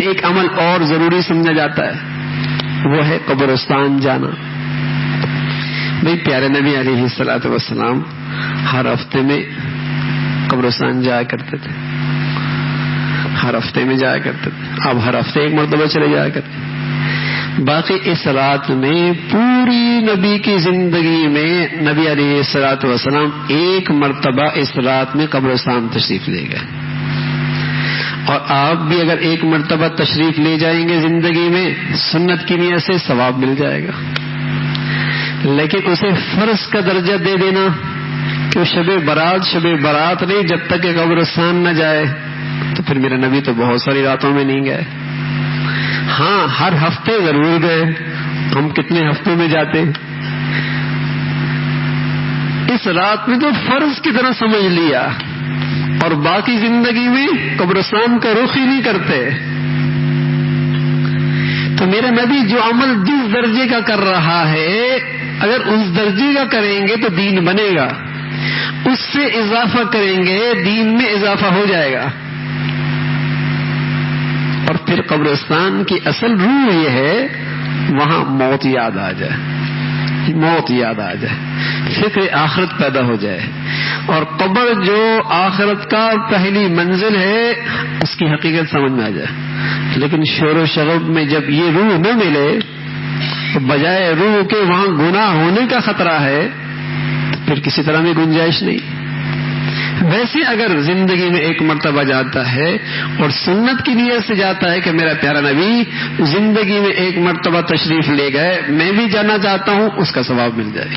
ایک عمل اور ضروری سمجھا جاتا ہے، وہ ہے قبرستان جانا. بھئی پیارے نبی علیہ الصلوۃ والسلام ہر ہفتے میں قبرستان جایا کرتے تھے، ہر ہفتے میں جایا کرتے تھے. اب ہر ہفتے ایک مرتبہ چلے جایا کرتے. باقی اس رات میں پوری نبی کی زندگی میں نبی علیہ الصلوۃ والسلام ایک مرتبہ اس رات میں قبرستان تشریف لے گئے. اور آپ بھی اگر ایک مرتبہ تشریف لے جائیں گے زندگی میں سنت کی نیت سے ثواب مل جائے گا. لیکن اسے فرض کا درجہ دے دینا کہ شب برات نہیں جب تک کہ قبرستان نہ جائے، تو پھر میرے نبی تو بہت ساری راتوں میں نہیں گئے. ہاں ہر ہفتے ضرور گئے. ہم کتنے ہفتوں میں جاتے؟ اس رات میں تو فرض کی طرح سمجھ لیا اور باقی زندگی میں قبرستان کا رخ ہی نہیں کرتے. تو میرا نبی جو عمل جس درجے کا کر رہا ہے اگر اس درجے کا کریں گے تو دین بنے گا، اس سے اضافہ کریں گے دین میں اضافہ ہو جائے گا. اور پھر قبرستان کی اصل روح یہ ہے وہاں موت یاد آ جائے، موت یاد آ جائے، فکر آخرت پیدا ہو جائے. اور قبر جو آخرت کا پہلی منزل ہے اس کی حقیقت سمجھ میں آ جائے. لیکن شور و شغب میں جب یہ روح نہ ملے تو بجائے روح کے وہاں گناہ ہونے کا خطرہ ہے، پھر کسی طرح میں گنجائش نہیں. ویسے اگر زندگی میں ایک مرتبہ جاتا ہے اور سنت کی نیت سے جاتا ہے کہ میرا پیارا نبی زندگی میں ایک مرتبہ تشریف لے گئے، میں بھی جانا چاہتا ہوں، اس کا ثواب مل جائے.